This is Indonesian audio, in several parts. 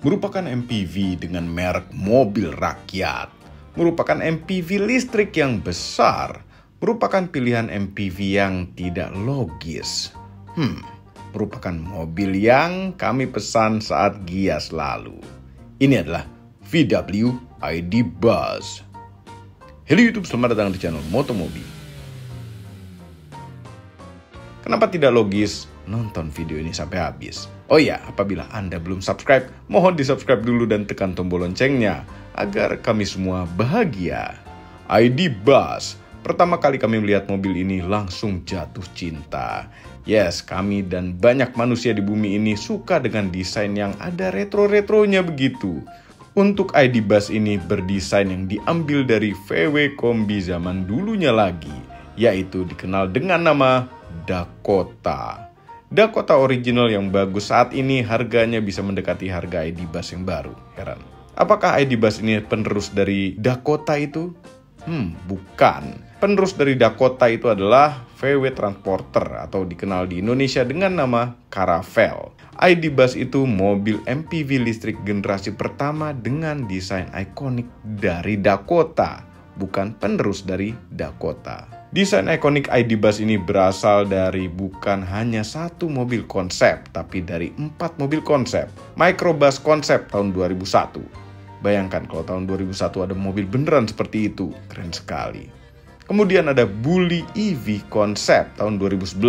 Merupakan MPV dengan merek mobil rakyat, merupakan MPV listrik yang besar, merupakan pilihan MPV yang tidak logis. Merupakan mobil yang kami pesan saat Gias lalu. Ini adalah VW ID Buzz. Halo YouTube, selamat datang di channel Motomobi. Kenapa tidak logis? Nonton video ini sampai habis. Oh ya, apabila Anda belum subscribe, mohon di-subscribe dulu dan tekan tombol loncengnya agar kami semua bahagia. ID Buzz. Pertama kali kami melihat mobil ini langsung jatuh cinta. Yes, kami dan banyak manusia di bumi ini suka dengan desain yang ada retro-retronya begitu. Untuk ID Buzz ini berdesain yang diambil dari VW Kombi zaman dulunya lagi, yaitu dikenal dengan nama Dakota. Dakota original yang bagus saat ini harganya bisa mendekati harga ID Buzz yang baru. Heran. Apakah ID Buzz ini penerus dari Dakota itu? Bukan. Penerus dari Dakota itu adalah VW Transporter atau dikenal di Indonesia dengan nama Caravelle. ID Buzz itu mobil MPV listrik generasi pertama dengan desain ikonik dari Dakota, bukan penerus dari Dakota. Desain ikonik ID Buzz ini berasal dari bukan hanya satu mobil konsep, tapi dari 4 mobil konsep. Microbus konsep tahun 2001. Bayangkan kalau tahun 2001 ada mobil beneran seperti itu, keren sekali. Kemudian ada Bully EV konsep tahun 2011.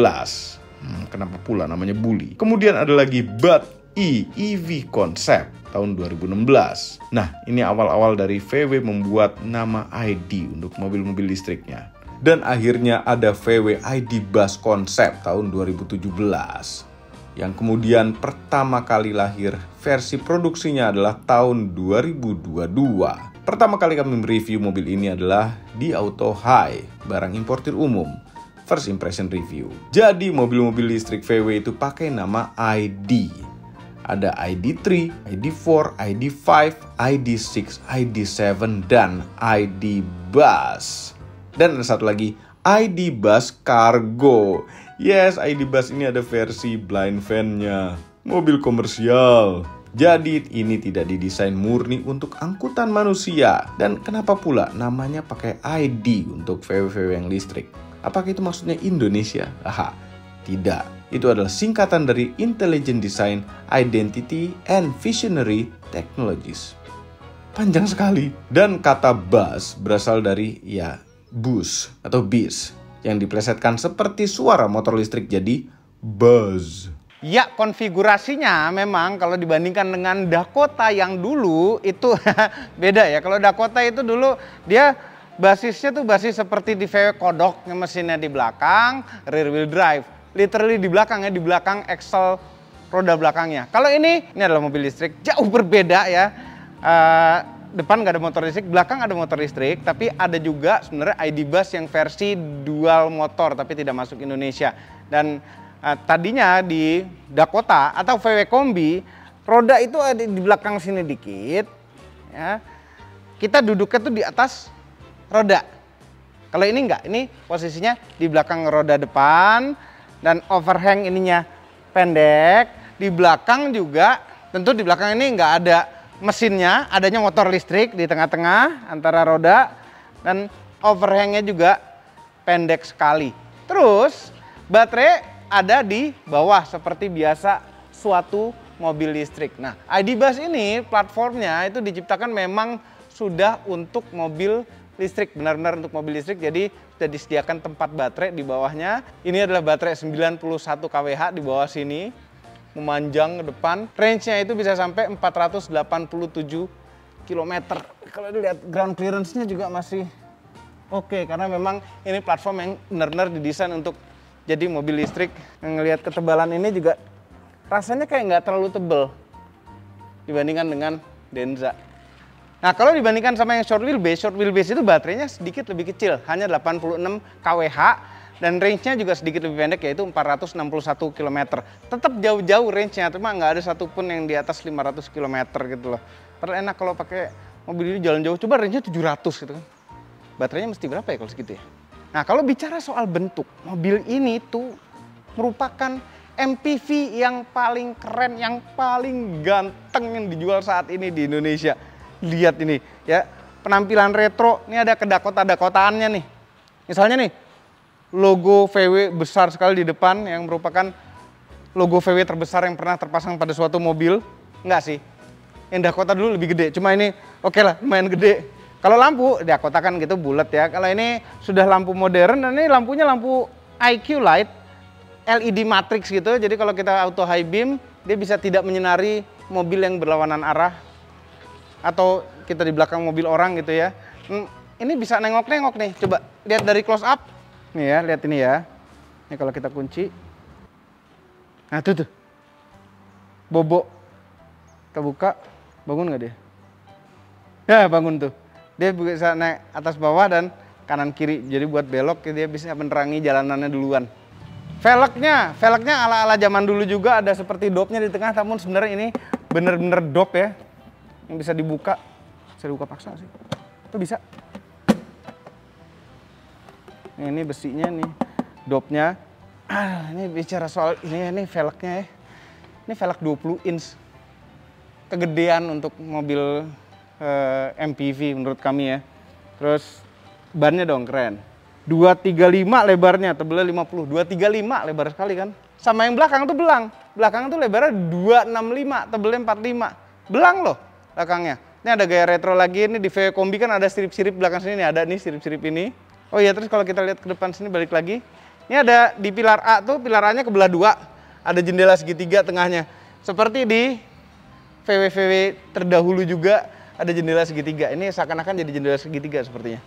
Kenapa pula namanya Bully? Kemudian ada lagi Bud EV konsep tahun 2016. Nah, ini awal-awal dari VW membuat nama ID untuk mobil-mobil listriknya. Dan akhirnya ada VW ID Buzz konsep tahun 2017. Yang kemudian pertama kali lahir, versi produksinya adalah tahun 2022. Pertama kali kami mereview mobil ini adalah di Auto High, barang importir umum. First impression review. Jadi mobil-mobil listrik VW itu pakai nama ID. Ada ID3, ID4, ID5, ID6, ID7, dan ID Buzz. Dan ada satu lagi, ID Buzz Cargo. Yes, ID Buzz ini ada versi blind van-nya, mobil komersial. Jadi ini tidak didesain murni untuk angkutan manusia. Dan kenapa pula namanya pakai ID untuk VW-VW yang listrik? Apakah itu maksudnya Indonesia? Tidak. Itu adalah singkatan dari Intelligent Design, Identity, and Visionary Technologies. Panjang sekali. Dan kata Buzz berasal dari bus atau bis yang diplesetkan seperti suara motor listrik jadi buzz. Ya, konfigurasinya memang kalau dibandingkan dengan Dakota yang dulu itu beda ya. Kalau Dakota itu dulu dia basisnya tuh basis seperti di VW Kodok, yang mesinnya di belakang, rear wheel drive. Literally di belakang ya, di belakang axle roda belakangnya. Kalau ini adalah mobil listrik jauh berbeda ya. Depan nggak ada motor listrik, belakang ada motor listrik, tapi ada juga sebenarnya ID Buzz yang versi dual motor tapi tidak masuk Indonesia. Dan tadinya di Dakota atau VW Kombi, roda itu ada di belakang sini dikit, ya. Kita duduknya tuh di atas roda. Kalau ini enggak, ini posisinya di belakang roda depan dan overhang ininya pendek. Di belakang juga, tentu di belakang ini enggak ada mesinnya, adanya motor listrik di tengah-tengah antara roda, dan overhangnya juga pendek sekali. Terus baterai ada di bawah seperti biasa suatu mobil listrik. Nah, ID Buzz ini platformnya itu diciptakan memang sudah untuk mobil listrik, benar-benar untuk mobil listrik. Jadi sudah disediakan tempat baterai di bawahnya. Ini adalah baterai 91 kWh di bawah sini. Memanjang ke depan, range-nya itu bisa sampai 487 km. Kalau dilihat ground clearance-nya juga masih oke, karena memang ini platform yang benar-benar didesain untuk jadi mobil listrik. Ngelihat ketebalan ini juga rasanya kayak nggak terlalu tebal dibandingkan dengan Denza. Nah, kalau dibandingkan sama yang short wheelbase itu baterainya sedikit lebih kecil, hanya 86 kWh. Dan range-nya juga sedikit lebih pendek, yaitu 461 km. Tetap jauh-jauh range-nya, cuma nggak ada satupun yang di atas 500 km gitu loh. Padahal enak kalau pakai mobil ini jalan jauh, coba range-nya 700 gitu kan. Baterainya mesti berapa ya kalau segitu ya? Nah, kalau bicara soal bentuk, mobil ini tuh merupakan MPV yang paling keren, yang paling ganteng yang dijual saat ini di Indonesia. Lihat ini ya, penampilan retro, ini ada kedakota-dakotaannya nih. Misalnya nih, logo VW besar sekali di depan yang merupakan logo VW terbesar yang pernah terpasang pada suatu mobil. Enggak sih, yang Dakota dulu lebih gede, cuma ini oke lah, lumayan gede. Kalau lampu, Dakota kan gitu bulat ya. Kalau ini sudah lampu modern, dan ini lampunya lampu IQ Light, LED matrix gitu. Jadi kalau kita auto high beam, dia bisa tidak menyinari mobil yang berlawanan arah. Atau kita di belakang mobil orang gitu ya. Ini bisa nengok-nengok nih, coba lihat dari close up. Nih ya, lihat ini ya. Ini kalau kita kunci. Nah tuh. Bobo. Kita buka, bangun nggak dia? Ya bangun tuh. Dia bisa naik atas bawah dan kanan kiri. Jadi buat belok dia bisa menerangi jalanannya duluan. Velgnya ala-ala zaman dulu juga ada seperti dopnya di tengah, namun sebenarnya ini bener-bener dop ya. Yang bisa dibuka. Bisa dibuka paksa sih. Itu bisa. Ini besinya nih, dopnya. Ini bicara soal ini velgnya ya. Ini velg 20 inch. Kegedean untuk mobil MPV menurut kami ya. Terus bannya dong keren. 235 lebarnya, tebelnya 50. 235 lebar sekali kan. Sama yang belakang tuh belang. Belakang tuh lebarnya 265, tebelnya 45. Belang loh belakangnya. Ini ada gaya retro lagi, ini di VW Kombi kan ada sirip-sirip belakang sini nih, ada nih sirip-sirip ini. Oh iya, terus kalau kita lihat ke depan sini balik lagi. Ini ada di pilar A tuh, pilar A-nya kebelah dua. Ada jendela segitiga tengahnya. Seperti di VW terdahulu juga ada jendela segitiga. Ini seakan-akan jadi jendela segitiga sepertinya.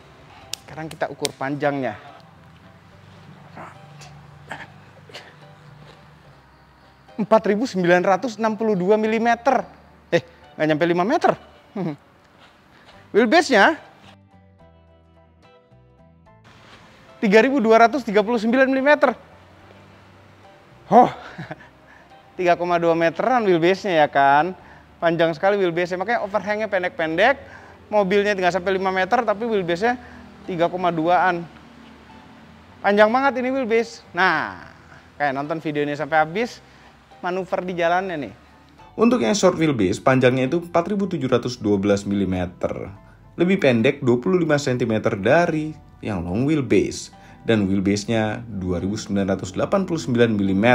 Sekarang kita ukur panjangnya. 4.962 mm. Nggak nyampe 5 meter. Wheelbase-nya 3.239 mm. Oh, 3,2 meteran wheelbase-nya ya kan. Panjang sekali wheelbase-nya, makanya overhang-nya pendek-pendek. Mobilnya nggak sampai 5 meter, tapi wheelbase-nya 3,2-an. Panjang banget ini wheelbase. Nah, kayak nonton video ini sampai habis, manuver di jalannya nih. Untuk yang short wheelbase, panjangnya itu 4.712 mm. Lebih pendek 25 cm dari yang long wheelbase. Dan wheelbase-nya 2.989 mm.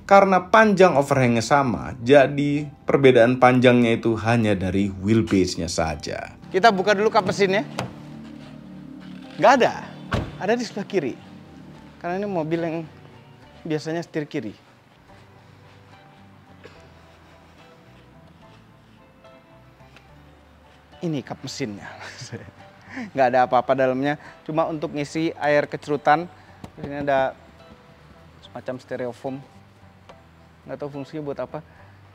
Karena panjang overhang-nya sama, jadi perbedaan panjangnya itu hanya dari wheelbase-nya saja. Kita buka dulu kap mesinnya. Nggak ada. Ada di sebelah kiri. Karena ini mobil yang biasanya setir kiri. Ini kap mesinnya. Nggak ada apa-apa dalamnya, cuma untuk ngisi air kecerutan. Ini ada semacam styrofoam, nggak tahu fungsinya buat apa.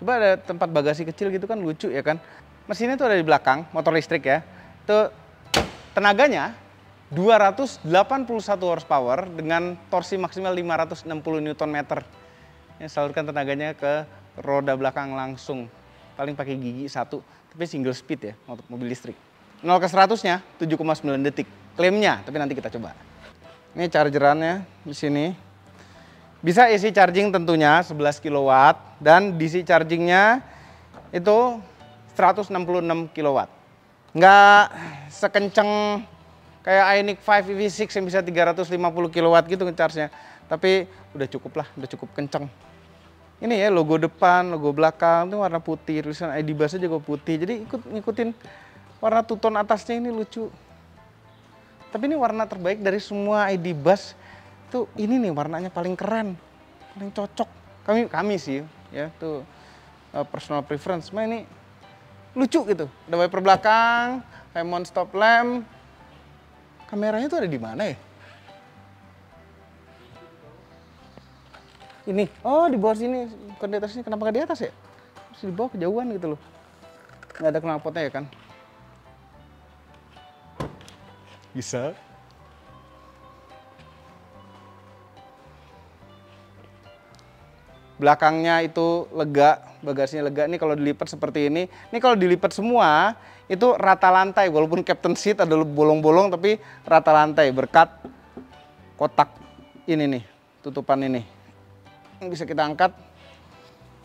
Coba ada tempat bagasi kecil gitu kan, lucu ya kan. Mesinnya tuh ada di belakang, motor listrik ya. Itu tenaganya 281 horsepower dengan torsi maksimal 560 Nm. Ini salurkan tenaganya ke roda belakang langsung. Paling pakai gigi satu, tapi single speed ya untuk mobil listrik. 0 ke 100-nya 7,9 detik. Klaimnya, tapi nanti kita coba. Ini chargerannya di sini. Bisa isi charging tentunya 11 kW dan DC chargingnya itu 166 kW. Nggak sekenceng kayak Ioniq 5 EV6 yang bisa 350 kW gitu ngecharge-nya. Tapi udah cukup lah, udah cukup kenceng. Ini ya logo depan, logo belakang itu warna putih, tulisan ID Bus-nya juga putih. Jadi ngikutin warna two-tone atasnya ini lucu. Tapi ini warna terbaik dari semua ID Bus. Tuh ini nih warnanya paling keren, paling cocok. Kami sih ya tuh personal preference. Cuma ini lucu gitu. Ada wiper belakang, Hemon stop lamp. Kameranya tuh ada di mana ya? Ini, oh di bawah sini, bukan di atas sini. Kenapa nggak di atas ya? Terus di bawah kejauhan gitu loh. Nggak ada knalpotnya ya kan? Bisa. Belakangnya itu lega, bagasinya lega. Ini kalau dilipat seperti ini. Ini kalau dilipat semua, itu rata lantai. Walaupun captain seat ada bolong-bolong, tapi rata lantai berkat kotak ini nih, tutupan ini. Yang bisa kita angkat.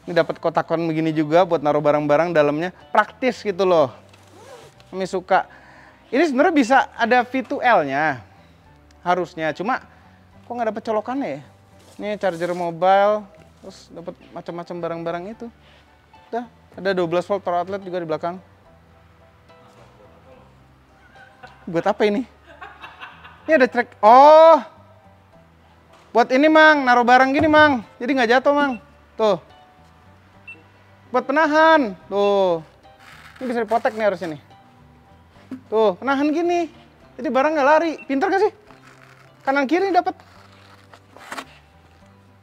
Ini dapat kotakan begini juga buat naruh barang-barang dalamnya. Praktis gitu loh. Kami suka. Ini sebenarnya bisa ada V2L-nya. Harusnya, cuma kok nggak dapat colokannya ya? Ini charger mobile, terus dapat macam-macam barang-barang itu. Udah, ada 12 volt power outlet juga di belakang. Buat apa ini? Ini ada track. Oh, buat ini Mang, naruh barang gini Mang. Jadi nggak jatuh Mang. Tuh. Buat penahan. Tuh. Ini bisa dipotek nih harusnya nih. Tuh, penahan gini. Jadi barang nggak lari. Pinter gak sih? Kanan kiri dapat.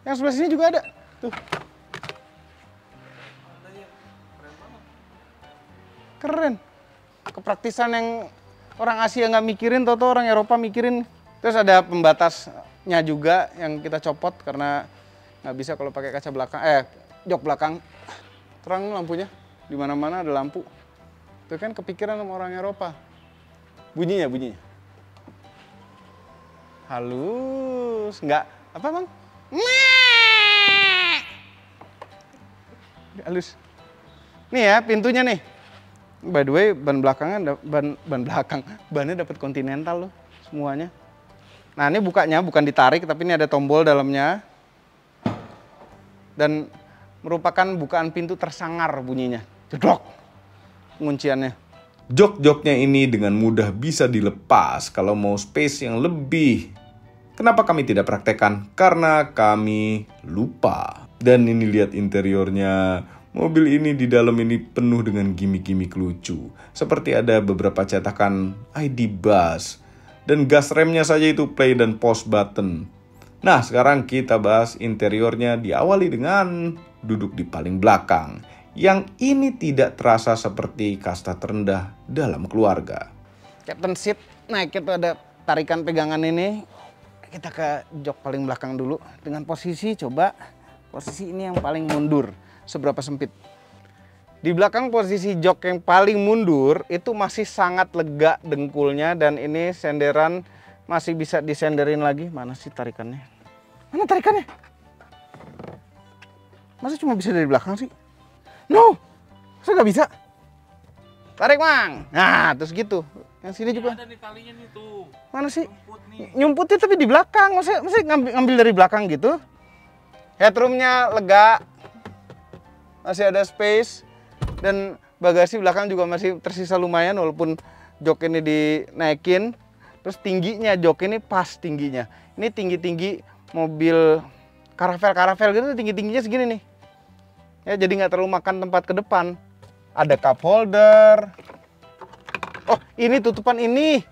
Yang sebelah sini juga ada. Tuh. Keren. Kepraktisan yang orang Asia nggak mikirin, tau orang Eropa mikirin. Terus ada pembatasnya juga yang kita copot karena nggak bisa kalau pakai kaca belakang, jok belakang. Terang lampunya, di mana-mana ada lampu. Itu kan kepikiran sama orang Eropa. Bunyinya. Halus, nggak apa Bang? Halus. Nih ya pintunya nih. By the way, ban belakangnya bannya dapat Continental loh semuanya. Nah ini bukanya bukan ditarik, tapi ini ada tombol dalamnya. Dan merupakan bukaan pintu tersangar bunyinya. Jedrok pengunciannya. Jok-joknya ini dengan mudah bisa dilepas kalau mau space yang lebih. Kenapa kami tidak praktekkan? Karena kami lupa. Dan ini lihat interiornya. Mobil ini di dalam ini penuh dengan gimmick-gimmick lucu. Seperti ada beberapa cetakan ID bus. Dan gas remnya saja itu play dan pause button. Nah sekarang kita bahas interiornya, diawali dengan duduk di paling belakang. Yang ini tidak terasa seperti kasta terendah dalam keluarga. Captain seat, naik itu ada tarikan pegangan ini. Kita ke jok paling belakang dulu. Dengan posisi posisi ini yang paling mundur. Seberapa sempit. Di belakang posisi jok yang paling mundur itu masih sangat lega dengkulnya. Dan ini senderan masih bisa disenderin lagi. Mana sih tarikannya? Mana tarikannya? Masa cuma bisa dari belakang sih? No! Masa nggak bisa? Tarik Mang! Nah terus gitu. Yang sini juga. Ada nih talinya nih tuh. Mana sih? Nyumput nih. Nyumputnya tapi di belakang. Masa ngambil dari belakang gitu? Headroomnya lega. Masih ada space. Dan bagasi belakang juga masih tersisa lumayan walaupun jok ini dinaikin. Terus tingginya jok ini pas tingginya. Ini tinggi-tinggi mobil karavel gitu, tinggi-tingginya segini nih. Ya jadi nggak terlalu makan tempat ke depan. Ada cup holder. Oh ini tutupan ini.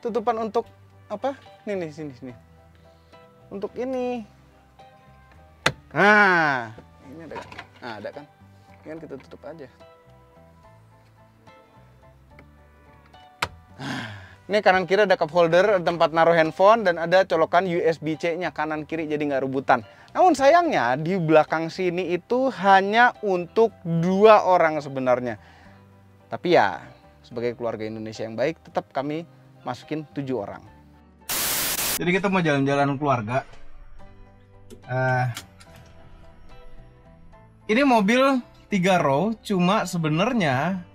Tutupan untuk apa? Nih sini. Untuk ini. Nah ini ada kan? Nah ada kan? Ini kan kita tutup aja. Ini kanan kiri ada cup holder, ada tempat naruh handphone, dan ada colokan USB-C-nya kanan kiri jadi nggak rebutan. Namun sayangnya di belakang sini itu hanya untuk 2 orang sebenarnya. Tapi ya sebagai keluarga Indonesia yang baik tetap kami masukin 7 orang. Jadi kita mau jalan-jalan keluarga. Ini mobil 3 row, cuma sebenarnya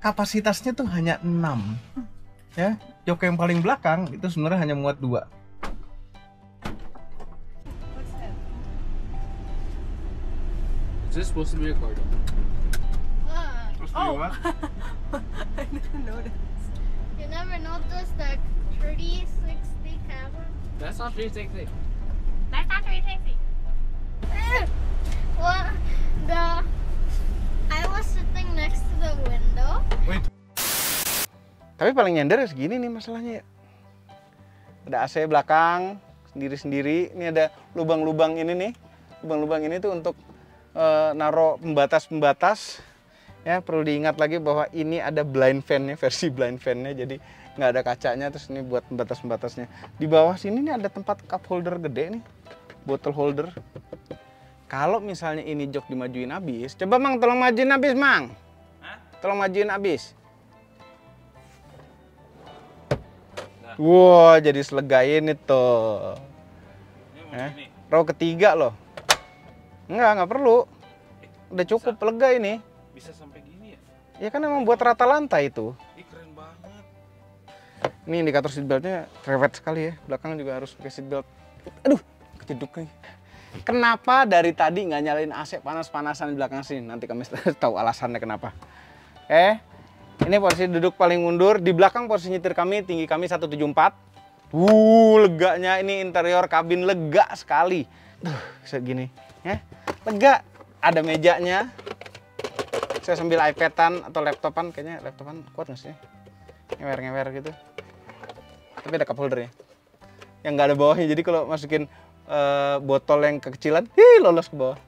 kapasitasnya tuh hanya 6. Ya, jok yang paling belakang itu sebenarnya hanya muat 2. Is this supposed to be a car door? Supposed to be what? I never noticed. You never noticed the 360 camera? That's not 360. That's not 360. Well, I was sitting next to the window. Wait. Tapi paling nyender ya segini nih masalahnya ya. Ada AC belakang sendiri-sendiri. Ini ada lubang-lubang ini nih. Lubang-lubang ini tuh untuk naruh pembatas-pembatas. Ya perlu diingat lagi bahwa ini ada blind fan-nya, versi blind fan-nya. Jadi nggak ada kacanya. Terus ini buat pembatas-pembatasnya. Di bawah sini nih ada tempat cup holder gede nih, bottle holder. Kalau misalnya ini jok dimajuin abis, coba Mang tolong majuin abis Mang. Hah? Tolong majuin abis. Nggak Wow, jadi selegain itu. Ini mau ini. Row ketiga loh. Nggak perlu. Udah cukup lega ini. Bisa sampai gini ya? Ya kan emang buat rata lantai itu. Ih, keren banget. Ini indikator seatbeltnya rewet sekali ya. Belakang juga harus pakai seatbelt. Aduh, kejeduk nih. Kenapa dari tadi nggak nyalain AC panas-panasan di belakang sini? Nanti kami tahu alasannya kenapa. Ini posisi duduk paling mundur. Di belakang posisi nyetir kami, tinggi kami 174. Leganya ini interior kabin lega sekali. Segini, ya. Lega. Ada mejanya. Saya sambil iPad-an atau laptopan, kayaknya laptopan kuat nggak sih? Ngewer-ngewer gitu. Tapi ada cup holdernya. Yang nggak ada bawahnya. Jadi kalau masukin botol yang kekecilan, lolos ke bawah.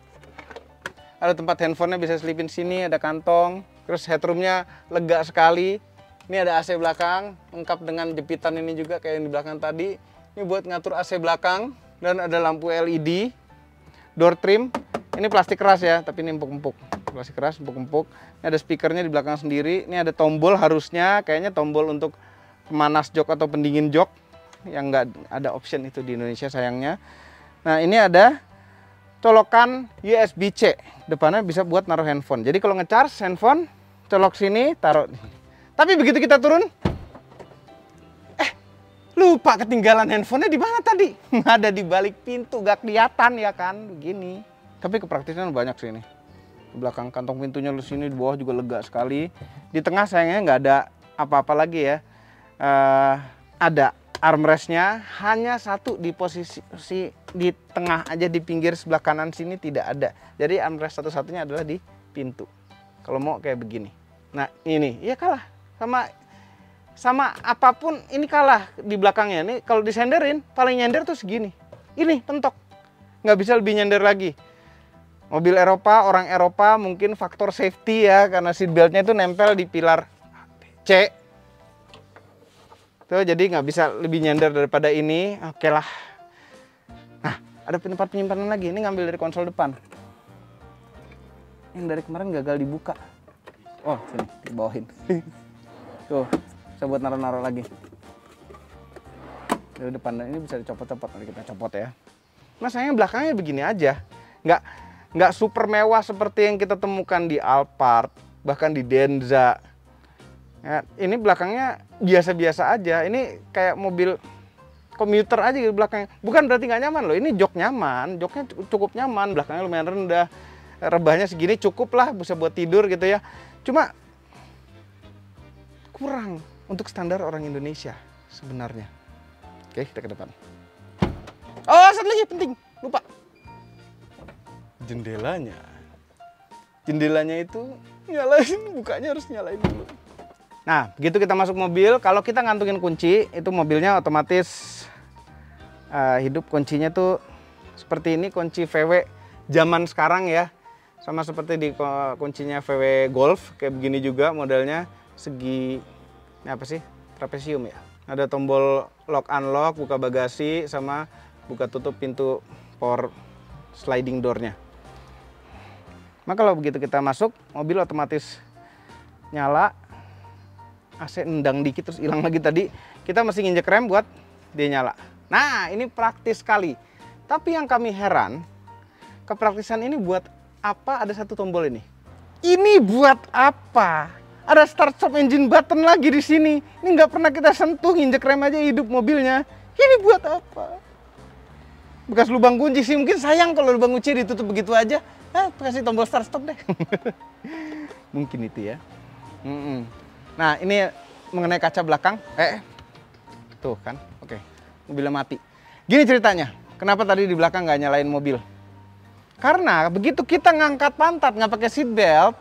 Ada tempat handphonenya bisa selipin sini, ada kantong. Terus headroomnya lega sekali. Ini ada AC belakang, lengkap dengan jepitan ini juga kayak yang di belakang tadi. Ini buat ngatur AC belakang dan ada lampu LED. Door trim, ini plastik keras ya, tapi ini empuk-empuk. Plastik keras, empuk-empuk. Ini ada speakernya di belakang sendiri. Ini ada tombol harusnya, kayaknya tombol untuk pemanas jok atau pendingin jok. Yang nggak ada option itu di Indonesia sayangnya. Nah ini ada colokan USB-C. Depannya bisa buat naruh handphone. Jadi kalau nge-charge handphone, colok sini, taruh. Tapi begitu kita turun, lupa ketinggalan handphonenya di mana tadi? Ada di balik pintu, gak kelihatan ya kan, begini. Tapi kepraktisan banyak sih ini. Di belakang kantong pintunya di sini, di bawah juga lega sekali. Di tengah sayangnya nggak ada apa-apa lagi ya. Ada armrestnya, hanya satu di posisi di tengah aja, di pinggir sebelah kanan sini tidak ada. Jadi armrest satu-satunya adalah di pintu. Kalau mau kayak begini. Nah ini, ya kalah sama apapun, ini kalah di belakangnya. Ini kalau disenderin, paling nyender tuh segini. Ini pentok, nggak bisa lebih nyender lagi. Mobil Eropa, orang Eropa mungkin faktor safety ya, karena seatbeltnya itu nempel di pilar C. Tuh, jadi nggak bisa lebih nyender daripada ini. Oke lah. Nah, ada tempat penyimpanan lagi. Ini ngambil dari konsol depan. Yang dari kemarin gagal dibuka. Oh, sini, dibawahin. Tuh, bisa buat naruh-naruh lagi. Dari depan, ini bisa dicopot-copot. Nanti kita copot ya. Nah, sayangnya belakangnya begini aja. Nggak super mewah seperti yang kita temukan di Alphard, bahkan di Denza. Ya, ini belakangnya biasa-biasa aja. Ini kayak mobil komuter aja di belakangnya. Bukan berarti nggak nyaman loh. Ini jok nyaman, joknya cukup nyaman. Belakangnya lumayan rendah, rebahnya segini cukup lah, bisa buat tidur gitu ya. Cuma kurang untuk standar orang Indonesia sebenarnya. Oke, kita ke depan. Oh, satu lagi penting, lupa. Jendelanya. Jendelanya itu nyalain, bukanya harus nyalain dulu. Nah, begitu kita masuk mobil, kalau kita ngantungin kunci, itu mobilnya otomatis hidup kuncinya tuh seperti ini, kunci VW zaman sekarang ya. Sama seperti di kuncinya VW Golf, kayak begini juga modelnya, segi, ini apa sih? Trapesium ya. Ada tombol lock unlock, buka bagasi, sama buka tutup pintu power sliding door-nya. Maka kalau begitu kita masuk, mobil otomatis nyala, AC nendang dikit terus hilang lagi tadi. Kita mesti nginjek rem buat dia nyala. Nah, ini praktis sekali. Tapi yang kami heran, kepraktisan ini buat apa ada satu tombol ini? Ini buat apa? Ada start stop engine button lagi di sini. Ini nggak pernah kita sentuh, nginjek rem aja hidup mobilnya. Ini buat apa? Bekas lubang kunci sih, mungkin sayang kalau lubang kunci ditutup begitu aja. Kasih tombol start stop deh. Mungkin itu ya. Nah, ini mengenai kaca belakang. Tuh kan, oke. Mobilnya mati. Gini ceritanya, kenapa tadi di belakang nggak nyalain mobil? Karena begitu kita ngangkat pantat nggak pakai seat belt,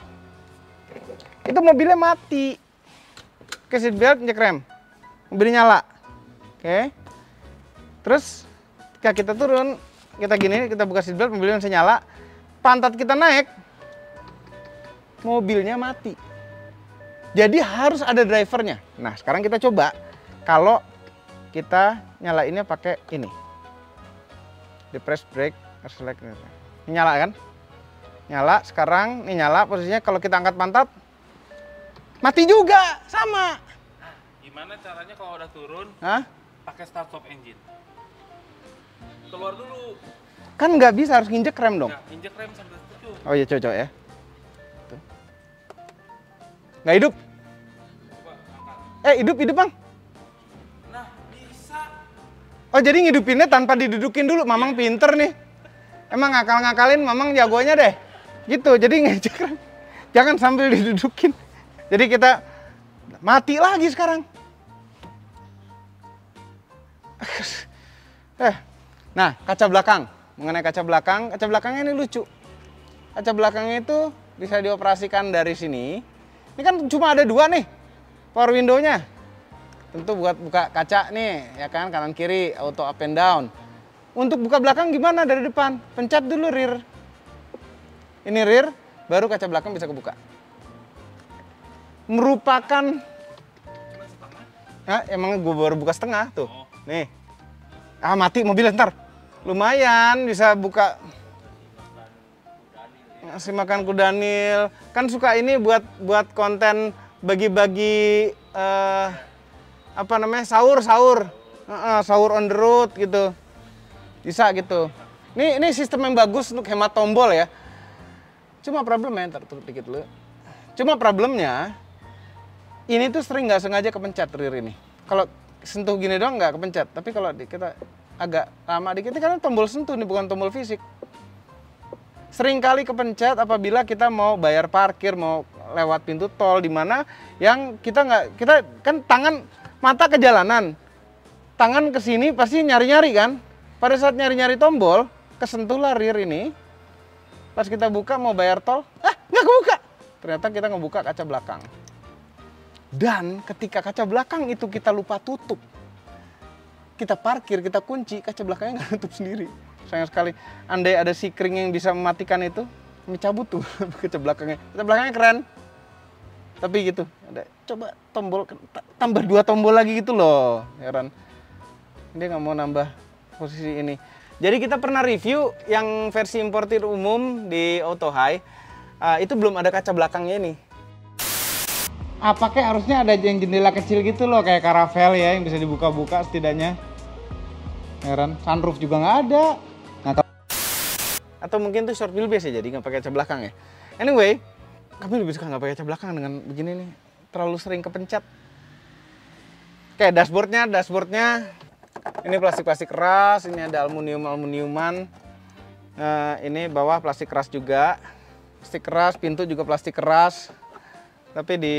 itu mobilnya mati. Pakai seat belt, injek rem, mobilnya nyala. Oke. Terus ketika kita turun, kita gini, kita buka seat belt, mobilnya masih nyala. Pantat kita naik, mobilnya mati. Jadi harus ada drivernya. Nah, sekarang kita coba kalau kita nyalainnya pakai ini. Depress brake, select. Ini nyala kan? Nyala, sekarang ini nyala posisinya. Kalau kita angkat pantat, mati juga, sama. Gimana caranya kalau udah turun Hah? pakai start stop engine? Keluar dulu. Kan nggak bisa, harus nginjek rem dong. Nah, injek rem sambil setuju. Oh iya, coba ya. Tuh. Nggak hidup. Coba angkat. Hidup Bang. Nah, bisa. Oh jadi ngidupinnya tanpa didudukin dulu, Mamang pinter nih. Emang ngakal-ngakalin Mamang jagonya deh. Gitu, jadi ngejek rem. Jangan sambil didudukin. Jadi kita mati lagi sekarang. Nah, kaca belakang. Mengenai kaca belakangnya ini lucu. Kaca belakangnya itu bisa dioperasikan dari sini. Ini kan cuma ada 2 nih power window-nya. Tentu buat buka kaca nih, ya kan, kanan kiri, auto up and down. Untuk buka belakang gimana dari depan? Pencet dulu rear. Ini rear, baru kaca belakang bisa kebuka. Merupakan, emang gue baru buka setengah tuh. Nih, mati mobilnya ntar. Lumayan bisa buka. Ngasih makan kudanil. Kan suka ini buat konten bagi-bagi apa namanya, sahur on the road gitu, bisa gitu. Ini sistem yang bagus untuk hemat tombol ya. Cuma problemnya, ntar tutup dikit dulu. Cuma problemnya ini tuh sering nggak sengaja kepencet rear ini. Kalau sentuh gini doang nggak kepencet, tapi kalau kita agak lama dikit, karena tombol sentuh ini bukan tombol fisik. Sering kali kepencet apabila kita mau bayar parkir, mau lewat pintu tol, di mana yang kita kan tangan mata ke jalanan, tangan ke sini pasti nyari-nyari kan. Pada saat nyari-nyari tombol, kesentuhlah rear ini. Pas kita buka mau bayar tol, nggak kebuka. Ternyata kita ngebuka kaca belakang. Dan ketika kaca belakang itu kita lupa tutup, kita parkir, kita kunci, kaca belakangnya nggak tutup sendiri. Sayang sekali. Andai ada sikring yang bisa mematikan itu, kami cabut tuh kaca belakangnya. Kaca belakangnya keren. Tapi gitu, ada coba tombol, tambah 2 tombol lagi gitu loh. Heran. Dia nggak mau nambah posisi ini. Jadi kita pernah review yang versi importir umum di Auto High. Itu belum ada kaca belakangnya ini. Pakai harusnya ada yang jendela kecil gitu loh, kayak Caravelle ya, yang bisa dibuka-buka setidaknya. Heran, sunroof juga nggak ada. Nah, atau mungkin tuh short wheelbase ya, jadi nggak pakai kaca belakang ya. Anyway, kami lebih suka nggak pakai kaca belakang dengan begini nih, terlalu sering kepencet. Kayak dashboardnya ini plastik keras, ini ada aluminiuman. Ini bawah plastik keras juga, plastik keras, pintu juga plastik keras. Tapi di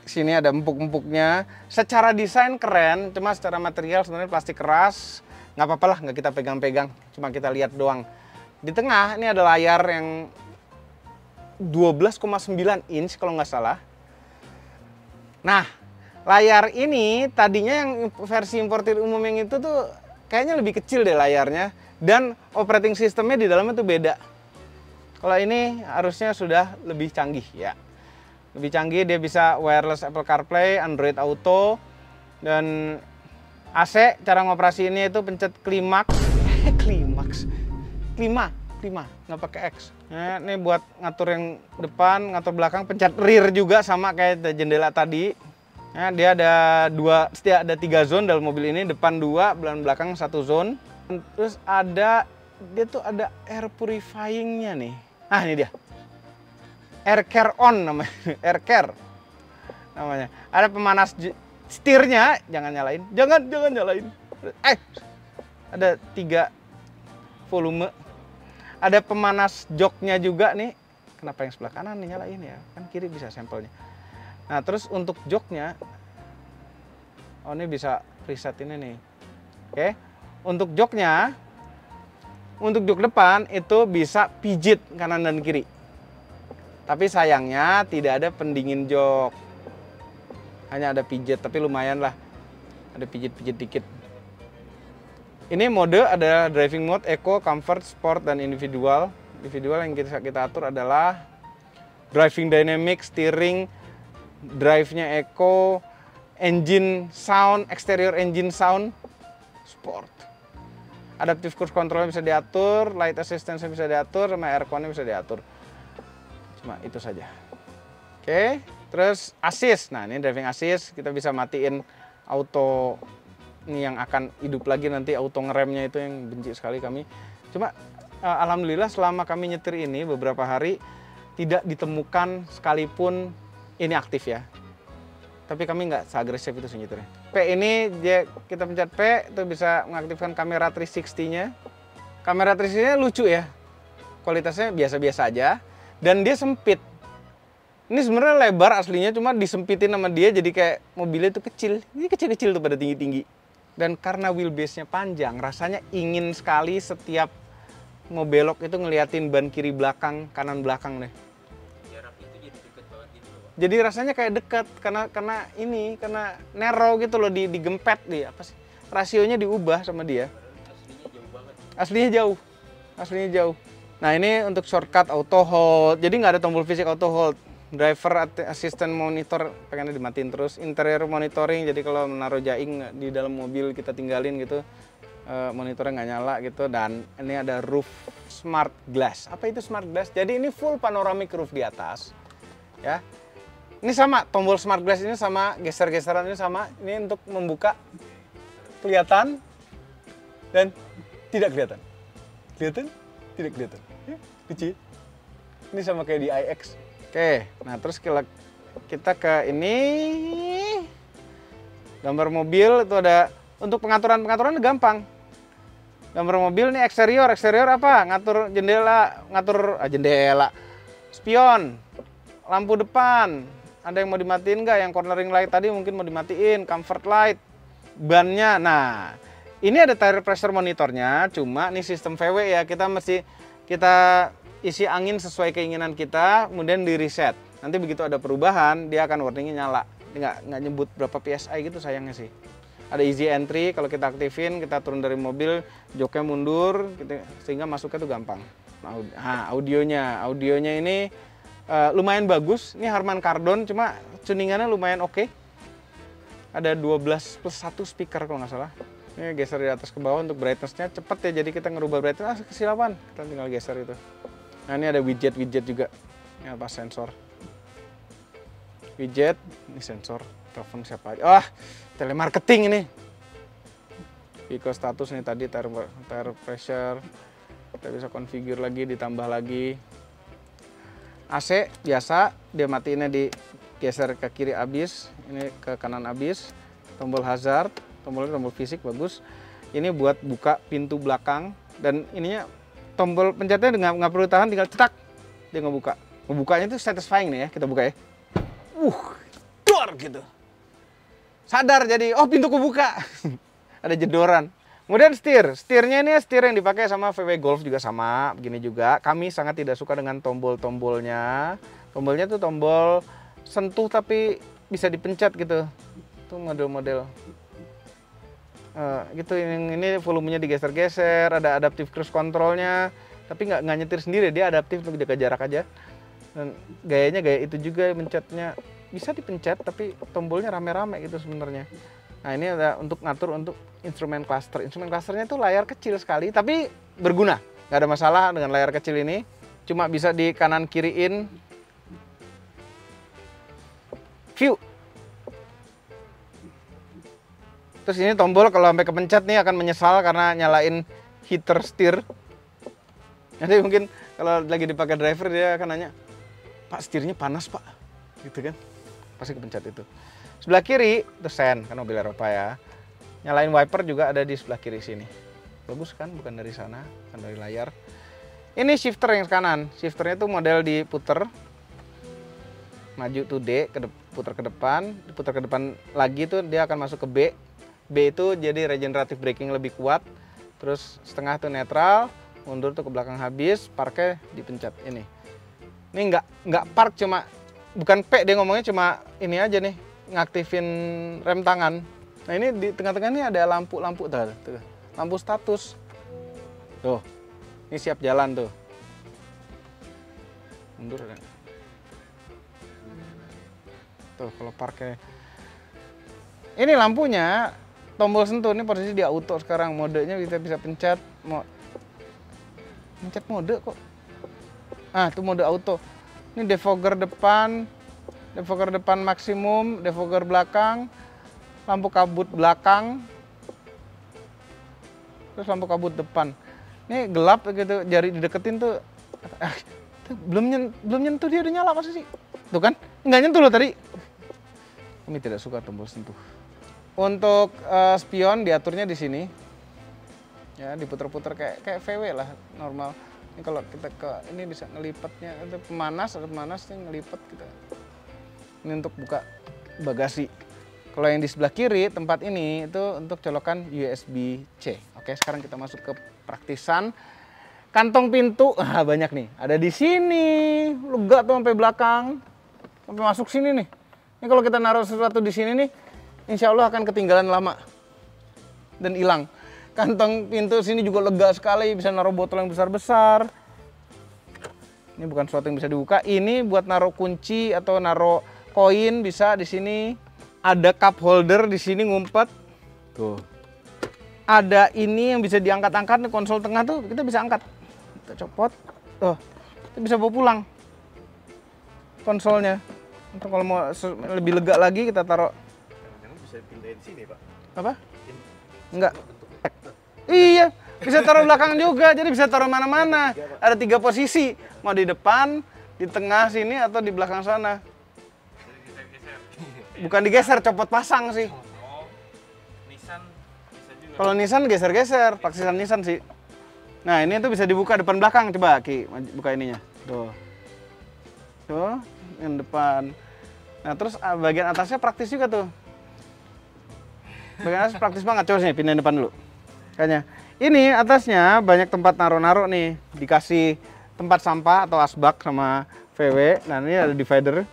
sini ada empuk-empuknya. Secara desain keren, cuma secara material sebenarnya plastik keras. Nggak apa-apa lah, nggak kita pegang-pegang, cuma kita lihat doang. Di tengah ini ada layar yang 12,9 inch kalau nggak salah. Nah, layar ini tadinya yang versi importir umum yang itu tuh kayaknya lebih kecil deh layarnya. Dan operating sistemnya di dalamnya tuh beda. Kalau ini harusnya sudah lebih canggih ya. Lebih canggih, dia bisa wireless Apple CarPlay, Android Auto, dan AC. Cara ngoperasi ini itu pencet klimaks, klima, nggak pakai X. Nah, ini buat ngatur yang depan, ngatur belakang, pencet rear juga sama kayak jendela tadi. Nah, dia ada 3 zone dalam mobil ini, depan 2, belakang 1 zone. Terus dia tuh ada air purifying-nya nih. Ah, ini dia. Air care on namanya, air care namanya. Ada pemanas setirnya, jangan nyalain, jangan nyalain. Ada 3 volume. Ada pemanas joknya juga nih. Kenapa yang sebelah kanan nih nyalain ya? Kan kiri bisa sampelnya. Nah, terus untuk joknya, ini bisa preset ini nih. Oke, untuk joknya, untuk jok depan itu bisa pijit kanan dan kiri. Tapi sayangnya tidak ada pendingin jok. Hanya ada pijit, tapi lumayan lah. Ada pijit-pijit dikit. Ini mode ada driving mode, eco, comfort, sport, dan individual. Individual yang kita atur adalah driving dynamic, steering, drive-nya eco, engine sound, exterior engine sound, sport. Adaptive cruise control bisa diatur, light assistance bisa diatur, sama aircon bisa diatur. Cuma itu saja. Oke, terus assist. Nah, ini driving assist, kita bisa matiin auto ini yang akan hidup lagi nanti, auto ngeremnya itu yang benci sekali kami. Cuma alhamdulillah selama kami nyetir ini beberapa hari tidak ditemukan sekalipun ini aktif ya. Tapi kami nggak seagresif itu sih nyetirnya. P ini kita pencet P itu bisa mengaktifkan kamera 360-nya. Kamera 360-nya lucu ya. Kualitasnya biasa-biasa aja dan dia sempit. Ini sebenarnya lebar aslinya, cuma disempitin sama dia jadi kayak mobilnya itu kecil. Ini kecil-kecil tuh pada tinggi-tinggi. Dan karena wheelbase-nya panjang, rasanya ingin sekali setiap mau belok itu ngeliatin ban kiri belakang, kanan belakang deh. Jarak itu jadi deket banget gitu loh, Pak. Jadi rasanya kayak dekat karena narrow gitu loh, digempet dia apa sih? Rasionya diubah sama dia. Padahal aslinya jauh banget. Aslinya jauh. Nah ini untuk shortcut auto hold. Jadi nggak ada tombol fisik auto hold. Driver assistant monitor pengennya dimatiin terus. Interior monitoring, jadi kalau menaruh jaing di dalam mobil kita tinggalin gitu, monitornya nggak nyala gitu. Dan ini ada roof smart glass. Apa itu smart glass? Jadi ini full panoramic roof di atas, ya. Ini sama tombol smart glass ini sama, geser-geseran ini sama. Ini untuk membuka kelihatan dan tidak kelihatan. Kelihatan? Tidak kelihatan. Ya, kecil. Ini sama kayak di iX. Oke, nah terus kita ke ini. Gambar mobil itu ada untuk pengaturan gampang. Gambar mobil nih eksterior apa? Ngatur jendela, jendela. Spion, lampu depan. Ada yang mau dimatiin nggak? Yang cornering light tadi mungkin mau dimatiin, comfort light, bannya. Nah, ini ada tire pressure monitornya, cuma nih sistem VW ya, kita isi angin sesuai keinginan kita, kemudian di reset. Nanti begitu ada perubahan, dia akan warningnya nyala. Nggak nyebut berapa PSI gitu sayangnya sih. Ada easy entry, kalau kita aktifin, kita turun dari mobil, joknya mundur, sehingga masuknya tuh gampang. Nah, audionya ini lumayan bagus. Ini Harman Kardon, cuma tuningannya lumayan oke. Ada 12+1 speaker kalau nggak salah. Ini geser di atas ke bawah untuk brightness-nya cepet ya, jadi kita ngerubah brightness, kesilapan, kita tinggal geser itu. Nah ini ada widget juga, ini apa sensor. Widget, ini sensor, telepon siapa aja. Wah, telemarketing ini. Vehicle status nih tadi, tire pressure, kita bisa configure lagi, ditambah lagi. AC biasa, dia matiinnya digeser ke kiri abis, ini ke kanan abis. Tombol hazard, tombol fisik bagus. Ini buat buka pintu belakang, dan ininya tombol pencetnya nggak perlu tahan, tinggal cetak dia ngebuka. Ngebukanya itu satisfying nih ya, kita buka ya. Dor gitu. Sadar jadi, oh pintu kebuka. Ada jedoran. Kemudian setirnya ini setir yang dipakai sama VW Golf juga sama, begini juga. Kami sangat tidak suka dengan tombol-tombolnya. Tombolnya tuh tombol sentuh tapi bisa dipencet gitu. Itu model-model. Gitu, ini volumenya digeser-geser, ada adaptive cruise controlnya, tapi nggak nyetir sendiri, dia adaptif untuk jaga jarak aja. Dan gayanya gaya itu juga, mencetnya bisa dipencet tapi tombolnya rame-rame gitu sebenarnya. Nah ini ada untuk ngatur untuk instrumen cluster. Instrumen clusternya itu layar kecil sekali tapi berguna, nggak ada masalah dengan layar kecil ini. Cuma bisa di kanan kiriin view. Terus ini tombol kalau sampai kepencet nih akan menyesal karena nyalain heater steer. Nanti mungkin kalau lagi dipakai driver dia akan nanya, Pak setirnya panas Pak, gitu kan? Pasti kepencet itu. Sebelah kiri itu sen, kan mobil Eropa ya. Nyalain wiper juga ada di sebelah kiri sini. Bagus kan, bukan dari sana, bukan dari layar. Ini shifter yang kanan. Shifternya tuh model diputer, maju tuh D, putar ke depan, diputar ke depan lagi tuh dia akan masuk ke B. B itu jadi regenerative braking lebih kuat. Terus setengah tuh netral, mundur tuh ke belakang habis, parknya dipencet ini. Ini nggak park, cuma bukan P, dia ngomongnya cuma ini aja nih, ngaktifin rem tangan. Nah ini di tengah-tengah ini ada lampu-lampu tuh, lampu status. Tuh, ini siap jalan tuh. Mundur kan. Tuh kalau parknya. Ini lampunya tombol sentuh, ini posisi di auto sekarang, modenya bisa pencet, mau pencet mode kok. Ah, itu mode auto. Ini defogger depan maksimum, defogger belakang, lampu kabut belakang, terus lampu kabut depan. Ini gelap gitu, jari dideketin tuh, belum nyentuh dia udah nyala masa sih? Tuh kan, nggak nyentuh loh tadi. Kami tidak suka tombol sentuh. Untuk spion diaturnya di sini, ya diputer-puter kayak VW lah normal. Ini kalau kita ke ini bisa ngelipatnya, ada pemanas nih ngelipet kita. Ini untuk buka bagasi. Kalau yang di sebelah kiri tempat ini itu untuk colokan USB-C. Oke, sekarang kita masuk ke praktisan. Kantong pintu, banyak nih. Ada di sini, lega tuh sampai belakang, sampai masuk sini nih. Ini kalau kita naruh sesuatu di sini nih, insya Allah akan ketinggalan lama dan hilang. Kantong pintu sini juga lega sekali, bisa naruh botol yang besar-besar. Ini bukan sesuatu yang bisa dibuka. Ini buat naruh kunci atau naruh koin bisa di sini. Ada cup holder di sini ngumpet. Tuh. Ada ini yang bisa diangkat-angkat, konsol tengah tuh kita bisa angkat. Kita copot. Tuh. Kita bisa bawa pulang konsolnya. Untuk kalau mau lebih lega lagi kita taruh. Jangan bisa pindahin sini, Pak. Apa? Enggak. Iya, bisa taruh belakang juga. Jadi bisa taruh mana-mana. Ada 3 posisi. Mau di depan, di tengah sini atau di belakang sana. Bukan digeser, copot pasang sih. Oh, Nissan bisa juga. Kalau Nissan geser-geser, paksisan Nissan sih. Nah ini tuh bisa dibuka depan belakang, coba Ki, buka ininya. Tuh. Tuh, yang depan. Nah terus bagian atasnya praktis juga tuh. Bagian atas praktis banget, coba sini pindahin depan dulu. Kayaknya. Ini atasnya banyak tempat naruh-naruh nih. Dikasih tempat sampah atau asbak sama VW. Nah ini ada divider.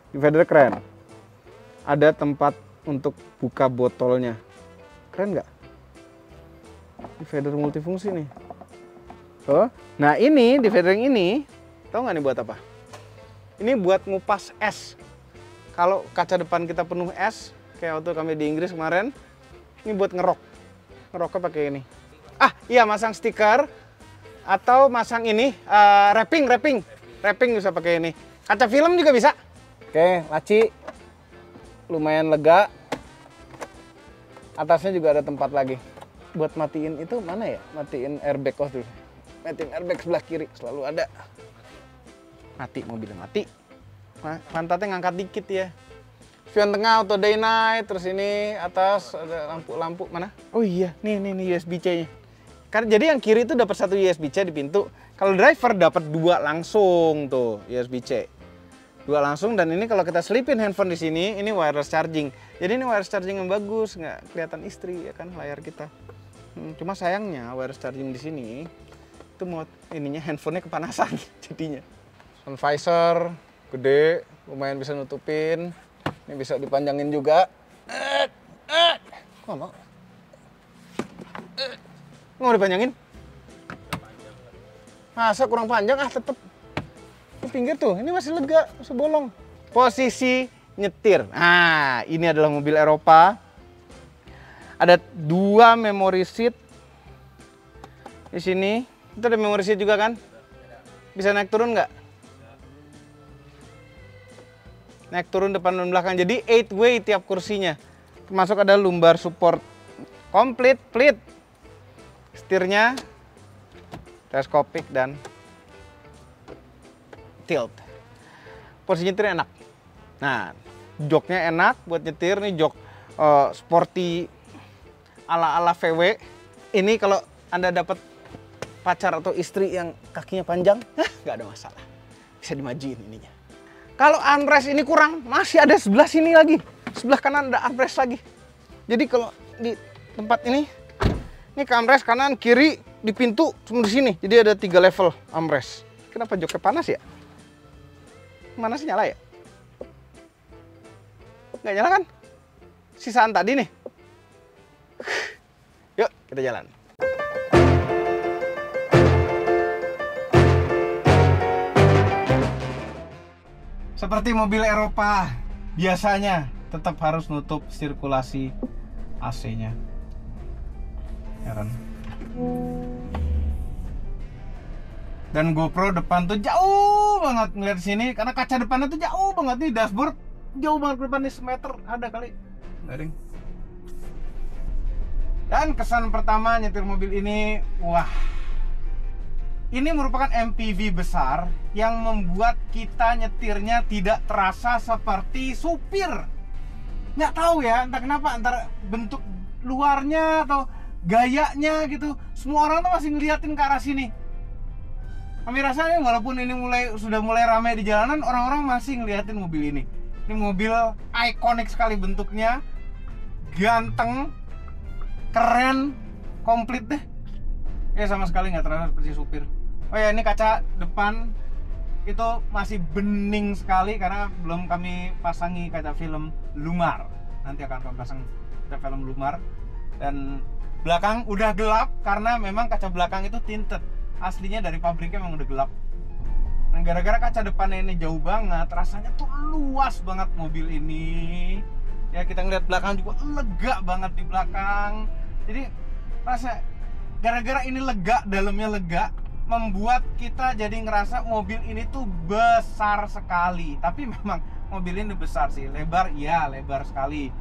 Divider keren. Ada tempat untuk buka botolnya. Keren nggak? Divider multifungsi nih. Oh, nah ini divider yang ini, tahu nggak nih buat apa? Ini buat ngupas es. Kalau kaca depan kita penuh es, kayak waktu kami di Inggris kemarin, ini buat ngerok. Ngeroknya pakai ini. Ah, iya masang stiker atau masang ini wrapping bisa pakai ini. Kaca film juga bisa. Oke, laci. Lumayan lega. Atasnya juga ada tempat lagi. Buat matiin itu mana ya? Matiin airbag tuh. Matiin airbag sebelah kiri selalu ada. Mati mobilnya mati. Pantatnya ngangkat dikit ya. Spion tengah auto day night, terus ini atas ada lampu mana? Oh iya, nih USB-C-nya. Karena jadi yang kiri itu dapat 1 USB-C di pintu. Kalau driver dapat 2 langsung tuh USB-C. 2 langsung, dan ini kalau kita selipin handphone di sini, ini wireless charging. Jadi ini wireless charging yang bagus, nggak kelihatan istri ya kan layar kita. Cuma sayangnya wireless charging di sini itu mau ininya handphonenya kepanasan jadinya. Sun visor gede, lumayan bisa nutupin. Ini bisa dipanjangin juga. Kok mau? Mau dipanjangin? Masa kurang panjang tetep. Di pinggir tuh, ini masih lega, masih bolong. Posisi nyetir. Nah, ini adalah mobil Eropa. Ada 2 memory seat di sini. Itu ada memory seat juga kan? Bisa naik turun nggak? Naik turun depan dan belakang. Jadi 8 way tiap kursinya. Termasuk ada lumbar support. Komplit, split. Setirnya teleskopik dan tilt. Posisi nyetir enak. Nah, joknya enak buat nyetir nih, jok sporty ala-ala VW. Ini kalau Anda dapat pacar atau istri yang kakinya panjang, nggak ada masalah. Bisa dimajuin ininya. Kalau armrest ini kurang, masih ada sebelah sini lagi. Sebelah kanan ada armrest lagi. Jadi kalau di tempat ini ke armrest kanan, kiri, di pintu, cuma di sini. Jadi ada 3 level armrest. Kenapa joknya panas ya? Mana sih nyala ya? Nggak nyala kan? Sisaan tadi nih. Yuk, kita jalan. Seperti mobil Eropa, biasanya tetap harus nutup sirkulasi AC-nya. Heran. Dan GoPro depan tuh jauh banget ngeliat sini, karena kaca depannya tuh jauh banget nih, dashboard jauh banget ke depan nih, semeter ada kali. Garing. Dan kesan pertama nyetir mobil ini, wah, ini merupakan MPV besar yang membuat kita nyetirnya tidak terasa seperti supir. Nggak tahu ya, entah kenapa, antara bentuk luarnya atau gayanya gitu, semua orang tuh masih ngeliatin ke arah sini. Kami rasanya walaupun ini sudah mulai ramai di jalanan, orang-orang masih ngeliatin mobil ini. Ini mobil ikonik sekali bentuknya, ganteng, keren, komplit deh. Ya sama sekali nggak terasa seperti supir. Oh ya, ini kaca depan itu masih bening sekali karena belum kami pasangi kaca film lumar. Nanti akan kami pasang kaca film lumar. Dan belakang udah gelap karena memang kaca belakang itu tinted. Aslinya dari pabriknya memang udah gelap. Nah, gara-gara kaca depannya ini jauh banget, rasanya tuh luas banget mobil ini. Ya, kita ngeliat belakang juga lega banget di belakang. Jadi rasa gara-gara ini lega, dalamnya lega, membuat kita jadi ngerasa mobil ini tuh besar sekali. Tapi memang mobil ini besar sih. Lebar, iya lebar sekali.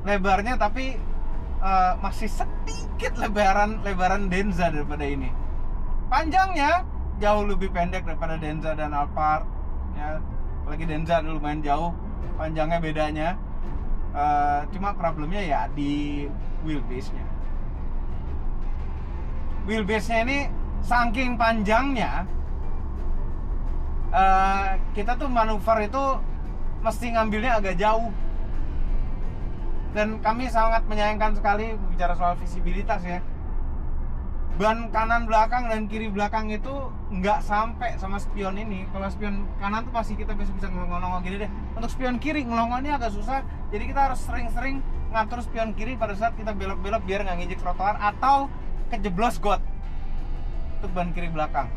Lebarnya tapi masih sedikit lebaran Denza daripada ini. Panjangnya jauh lebih pendek daripada Denza dan Alphard. Ya, apalagi Denza lumayan jauh panjangnya bedanya. Cuma problemnya ya di wheelbase-nya. Wheelbase-nya ini saking panjangnya, kita tuh manuver itu mesti ngambilnya agak jauh. Dan kami sangat menyayangkan sekali bicara soal visibilitas ya. Ban kanan belakang dan kiri belakang itu nggak sampai sama spion ini. Kalau spion kanan tuh pasti kita bisa ngelongok gini deh. Untuk spion kiri ngelongoknya agak susah. Jadi kita harus sering-sering ngatur spion kiri pada saat kita belok-belok biar nggak nginjek trotoar atau kejeblos got. Untuk ban kiri belakang.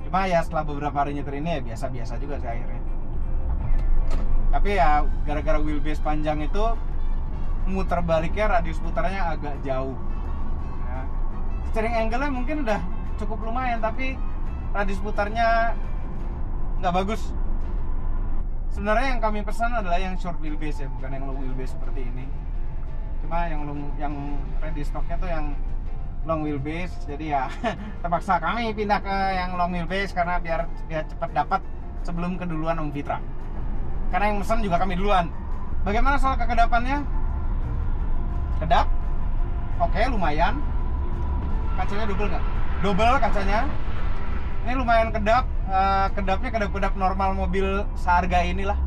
Cuma ya setelah beberapa hari nyetir ini ya biasa-biasa juga sih akhirnya. Tapi ya gara-gara wheelbase panjang itu muter baliknya, radius putarnya agak jauh. Steering angle-nya mungkin udah cukup lumayan, tapi radius putarnya nggak bagus. Sebenarnya yang kami pesan adalah yang short wheelbase ya, bukan yang long wheelbase seperti ini. Cuma yang ready stocknya tuh yang long wheelbase, jadi ya terpaksa kami pindah ke yang long wheelbase karena biar cepat dapat sebelum keduluan Om Fitra. Karena yang pesan juga kami duluan. Bagaimana soal kekedapannya? Kedap? Oke, lumayan. Kacanya double nggak? Double kacanya. Ini lumayan kedap. Kedapnya kedap normal mobil seharga inilah.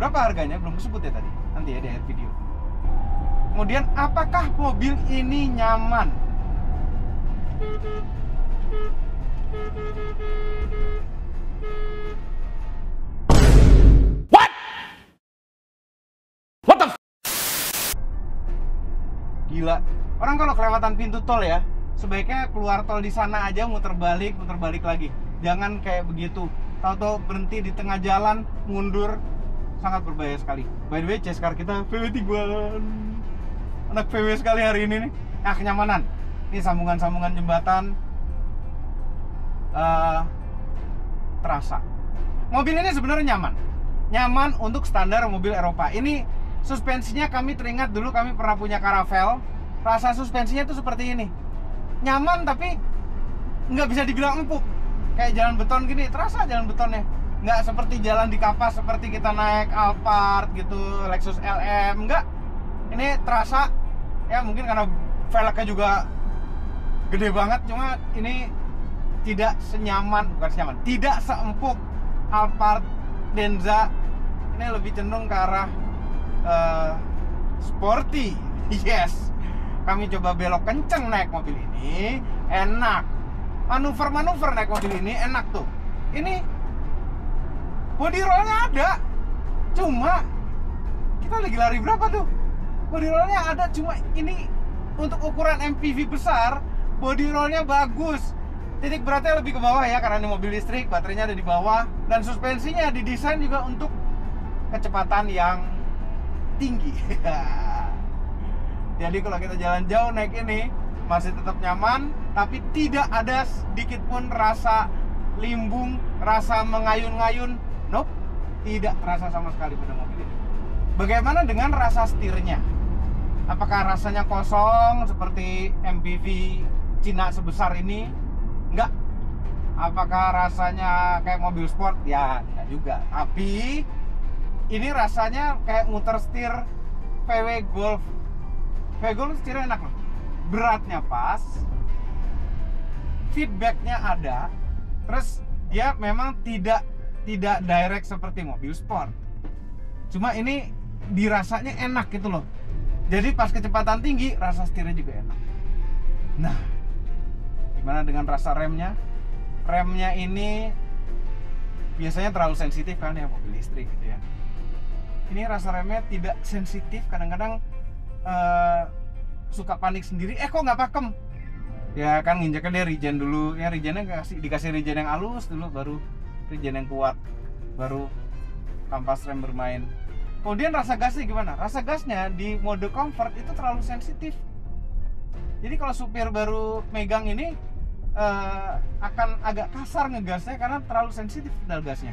Berapa harganya? Belum disebut ya tadi. Nanti ya di akhir video. Kemudian apakah mobil ini nyaman? What the gila. Orang kalau kelewatan pintu tol ya, sebaiknya keluar tol di sana aja, muter balik lagi. Jangan kayak begitu. Tahu-tahu berhenti di tengah jalan, mundur, sangat berbahaya sekali. By the way, C-Car kita VW Tiguan. Anak VW sekali hari ini nih. Nah, kenyamanan. Ini sambungan-sambungan jembatan terasa. Mobil ini sebenarnya nyaman. Nyaman untuk standar mobil Eropa. Ini suspensinya kami teringat dulu kami pernah punya Caravelle. Rasa suspensinya tuh seperti ini. Nyaman tapi nggak bisa dibilang empuk. Kayak jalan beton gini, terasa jalan betonnya. Nggak seperti jalan di kapas seperti kita naik Alphard gitu, Lexus LM. Nggak. Ini terasa, ya mungkin karena velgnya juga gede banget. Cuma ini tidak tidak seempuk Alphard, Denza. Ini lebih cenderung ke arah sporty. Yes. Kami coba belok kenceng naik mobil ini, enak. Manuver naik mobil ini enak tuh. Ini body rollnya ada, cuma kita lagi lari berapa tuh? Body rollnya ada, cuma ini untuk ukuran MPV besar, body rollnya bagus. Titik beratnya lebih ke bawah ya, karena ini mobil listrik, baterainya ada di bawah, dan suspensinya didesain juga untuk kecepatan yang tinggi. Jadi kalau kita jalan jauh naik ini masih tetap nyaman, tapi tidak ada sedikit pun rasa limbung, rasa mengayun-ngayun. Nope, tidak terasa sama sekali pada mobil ini. Bagaimana dengan rasa setirnya? Apakah rasanya kosong seperti MPV Cina sebesar ini? Enggak. Apakah rasanya kayak mobil sport? Ya, enggak juga. Tapi ini rasanya kayak muter setir VW Golf. VW Golf setirnya enak loh. Beratnya pas, feedbacknya ada, terus dia memang tidak direct seperti mobil sport. Cuma ini dirasanya enak gitu loh. Jadi pas kecepatan tinggi, rasa setirnya juga enak. Nah, gimana dengan rasa remnya? Remnya ini biasanya terlalu sensitif kan ya mobil listrik gitu ya. Ini rasa remnya tidak sensitif, kadang-kadang suka panik sendiri. Kok nggak pakem? Ya kan nginjeknya dia regen dulu. Ya regennya dikasih regen yang halus dulu, baru regen yang kuat, baru kampas rem bermain. Kemudian rasa gasnya gimana? Rasa gasnya di mode comfort itu terlalu sensitif. Jadi kalau supir baru megang ini akan agak kasar ngegasnya karena terlalu sensitif pedal gasnya.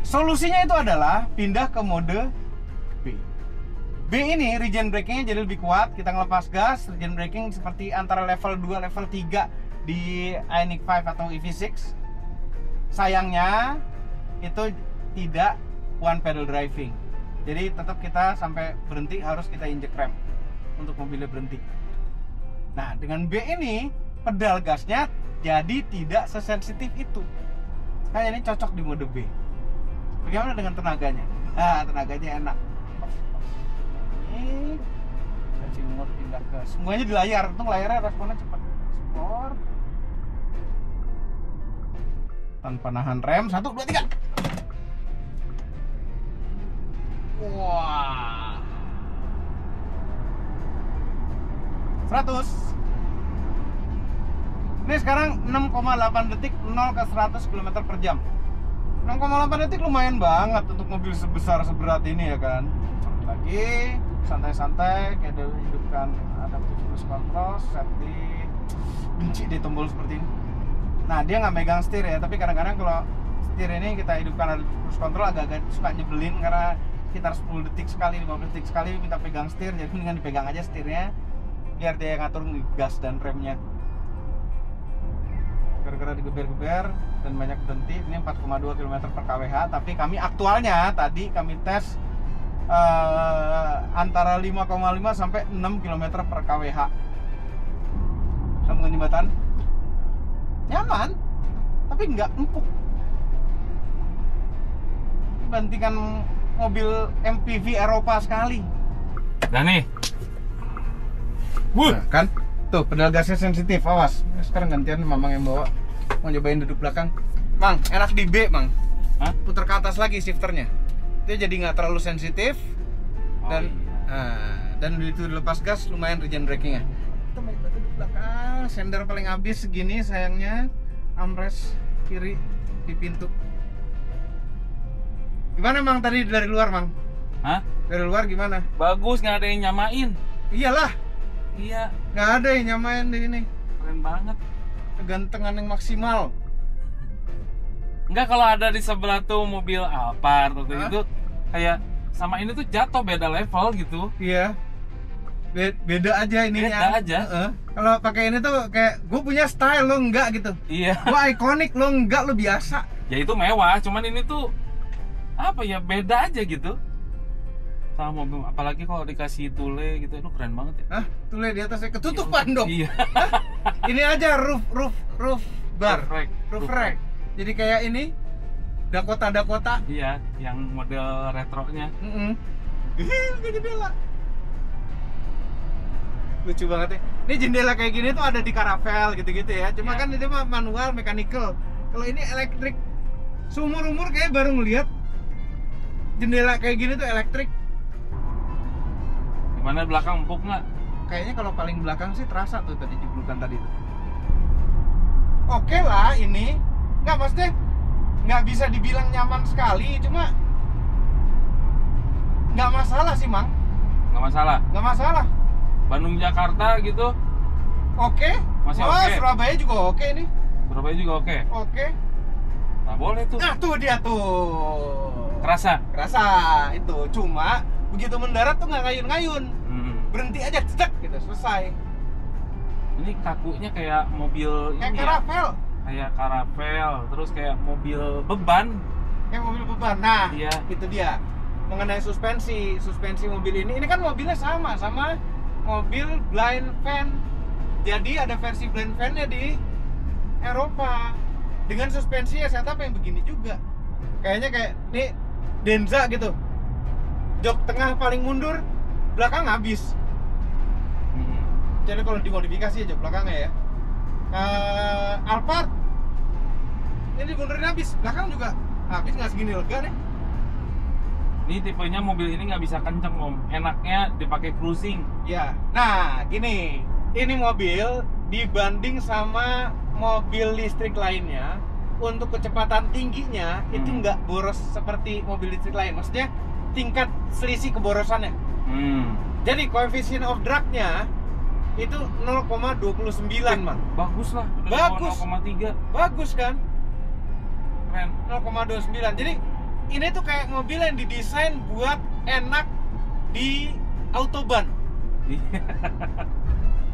Solusinya itu adalah pindah ke mode B. B ini regen braking-nya jadi lebih kuat. Kita ngelepas gas, regen braking seperti antara level 2, level 3 di Ioniq 5 atau EV6. Sayangnya itu tidak one pedal driving. Jadi tetap kita sampai berhenti harus kita injek rem untuk mobilnya berhenti. Nah, dengan B ini pedal gasnya jadi tidak sesensitif itu. Kayak ini cocok di mode B. Bagaimana dengan tenaganya? Tenaganya enak. Ini kasih mode pindah ke semuanya di layar. Untung layarnya responnya cepat. Sport. Tanpa nahan rem. 1, 2, 3. Wah. 100. Ini sekarang 6,8 detik 0 ke 100 km per jam. 6,8 detik lumayan banget untuk mobil sebesar seberat ini ya kan. Lagi santai-santai kayak hidupkan adaptive cruise control, set di benci deh tombol seperti ini. Nah, dia nggak megang setir ya, tapi kadang-kadang kalau setir ini kita hidupkan adaptive cruise control agak-agak suka nyebelin karena sekitar 10 detik sekali, 15 detik sekali minta pegang setir, jadi mendingan dipegang aja setirnya biar dia ngatur gas dan remnya. Gara-gara digeber-geber dan banyak berhenti. Ini 4,2 km per kWh, tapi kami aktualnya tadi kami tes antara 5,5 sampai 6 km per kWh. Sambungan jembatan nyaman, tapi nggak empuk. Dibandingkan mobil MPV Eropa sekali. Dan nih. Nah, kan? Tuh, pedal gasnya sensitif, awas. Sekarang gantian Mamang yang bawa. Mau nyobain duduk belakang. Mang, enak di B, Mang. Hah? Putar ke atas lagi shifternya. Dia jadi nggak terlalu sensitif. Dan dan begitu dilepas gas lumayan regen braking-nya. Kita mau nyoba duduk belakang. Sender paling habis segini sayangnya. Armrest kiri di pintu. Gimana Mang tadi dari luar, Mang? Hah? Dari luar gimana? Bagus, nggak ada yang nyamain. Iyalah, Iya, nggak ada yang nyamain di ini. keren banget. Kegantengan yang maksimal. Enggak, kalau ada di sebelah tuh mobil Alphard atau Hah? itu kayak sama ini tuh jatuh beda level gitu. Iya. Beda aja ininya. Beda aja. Kalau pakai ini tuh kayak gue punya style, lo enggak gitu. Iya. Gue ikonik, lo enggak, lo biasa. Ya itu mewah, cuman ini tuh apa ya, beda aja gitu. Sama mobil, apalagi kalau dikasih tule gitu, itu keren banget ya. Hah? Tuh lihat di atasnya ketutupan dong. Iya. Ini aja roof bar. Roof rack. Jadi kayak ini Dakota. Iya, yang model retronya. Kayak jendela. Lucu banget ya. Ini jendela kayak gini tuh ada di Caravelle gitu-gitu ya. Cuma Iya. kan itu mah manual, mechanical. Kalau ini elektrik. Seumur-umur kayak baru ngeliat jendela kayak gini tuh elektrik. Gimana belakang empuk nggak? Kayaknya kalau paling belakang sih terasa tuh tadi jeblukan tadi tuh. Oke lah ini. Nggak, maksudnya nggak bisa dibilang nyaman sekali, cuma nggak masalah sih, Mang. Nggak masalah. Nggak masalah. Bandung Jakarta gitu Oke. Masih Oh, oke. Surabaya juga oke nih. Surabaya juga oke. Oke. Nah boleh tuh. Nah, tuh dia tuh. Kerasa. Kerasa itu. Cuma begitu mendarat tuh nggak ngayun-ngayun. berhenti aja, cek gitu, selesai. Ini kakunya kayak mobil Kayak ini karavel. ya. Kayak karavel, terus kayak mobil beban. Kayak mobil beban. Nah, Iya. itu dia. Mengenai suspensi mobil ini kan mobilnya sama mobil blind van. Jadi ada versi blind van-nya di Eropa dengan suspensi setup yang begini juga. Kayaknya kayak nih Denza gitu. Jok tengah paling mundur, belakang habis. Jadi kalau dimodifikasi aja belakangnya ya. Alphard ini dimundurin habis, belakang juga habis, nggak segini lega nih. Ini tipenya mobil ini nggak bisa kenceng om, enaknya dipakai cruising. Ya, nah gini, ini mobil dibanding sama mobil listrik lainnya, untuk kecepatan tingginya itu nggak boros seperti mobil listrik lain. Maksudnya tingkat selisih keborosannya. Jadi coefficient of drag-nya itu 0,29 man. Bagus lah. Bagus. 0,3. Bagus kan? Keren. 0,29. Jadi ini tuh kayak mobil yang didesain buat enak di autobahn.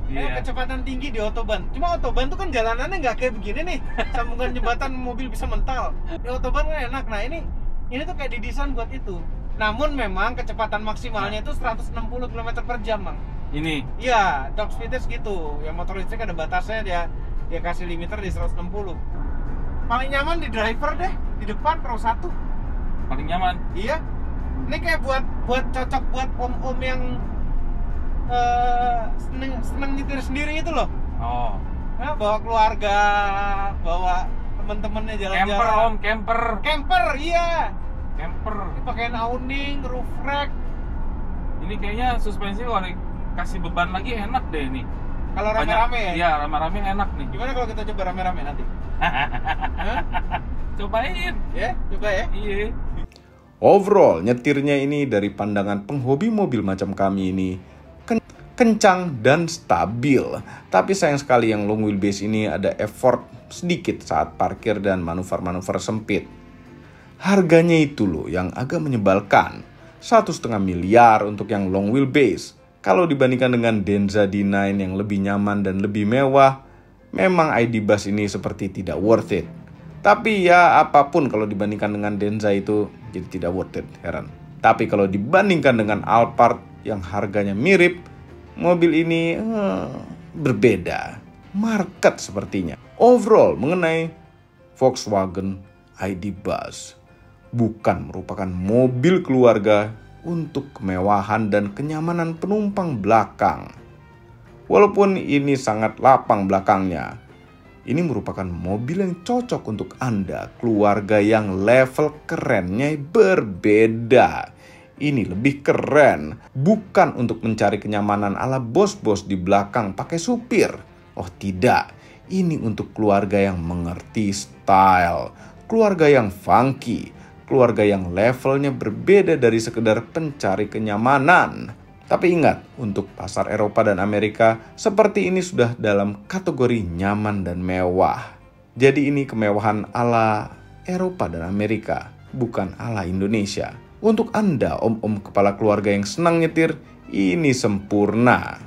Iya. Kecepatan tinggi di autobahn. Cuma autobahn tuh kan jalanannya nggak kayak begini nih. Sambungan jembatan mobil bisa mental. Di autobahn kan enak. Nah ini tuh kayak didesain buat itu. Namun memang kecepatan maksimalnya itu 160 km/jam, Bang. Ini. Iya, top speednya segitu. Yang motor listrik ada batasnya, dia kasih limiter di 160. Paling nyaman di driver deh, di depan row 1. Paling nyaman. Iya. Ini kayak buat cocok buat om-om yang seneng nyetir sendiri itu loh. Oh. Nah, bawa keluarga, bawa temen-temennya jalan-jalan. Camper om, camper. Camper, iya. Camper. Ini pakein awning, roof rack. Ini kayaknya suspensi kalau dikasih beban lagi enak deh ini. Kalau rame-rame ya? Iya, rame-rame enak nih. Gimana kalau kita coba rame-rame nanti? Hah? Cobain. Ya, coba ya. Iya. Overall, nyetirnya ini dari pandangan penghobi mobil macam kami ini kencang dan stabil. Tapi sayang sekali yang long wheelbase ini ada effort sedikit saat parkir dan manuver-manuver sempit. Harganya itu loh yang agak menyebalkan. 1,5 miliar untuk yang long wheelbase. Kalau dibandingkan dengan Denza D9 yang lebih nyaman dan lebih mewah, memang ID Buzz ini seperti tidak worth it. Tapi ya apapun kalau dibandingkan dengan Denza itu jadi tidak worth it, heran. Tapi kalau dibandingkan dengan Alphard yang harganya mirip, mobil ini berbeda. Market sepertinya. Overall mengenai Volkswagen ID Buzz bukan merupakan mobil keluarga untuk kemewahan dan kenyamanan penumpang belakang. Walaupun ini sangat lapang belakangnya, ini merupakan mobil yang cocok untuk Anda, keluarga yang level kerennya berbeda. Ini lebih keren, bukan untuk mencari kenyamanan ala bos-bos di belakang pakai supir. Oh tidak, ini untuk keluarga yang mengerti style, keluarga yang funky, keluarga yang levelnya berbeda dari sekedar pencari kenyamanan. Tapi ingat, untuk pasar Eropa dan Amerika, seperti ini sudah dalam kategori nyaman dan mewah. Jadi ini kemewahan ala Eropa dan Amerika, bukan ala Indonesia. Untuk Anda, om-om kepala keluarga yang senang nyetir, ini sempurna.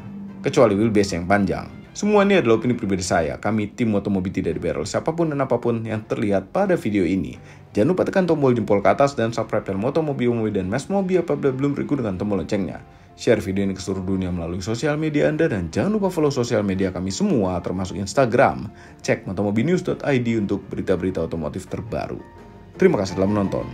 Kecuali wheelbase yang panjang. Semua ini adalah opini pribadi saya. Kami tim Motomobi tidak dibayar oleh siapapun dan apapun yang terlihat pada video ini. Jangan lupa tekan tombol jempol ke atas dan subscribe channel Motomobi dan Mas Mobi apabila belum berikut dengan tombol loncengnya. Share video ini ke seluruh dunia melalui sosial media Anda dan jangan lupa follow sosial media kami semua termasuk Instagram. Cek motomobinews.id untuk berita-berita otomotif terbaru. Terima kasih telah menonton.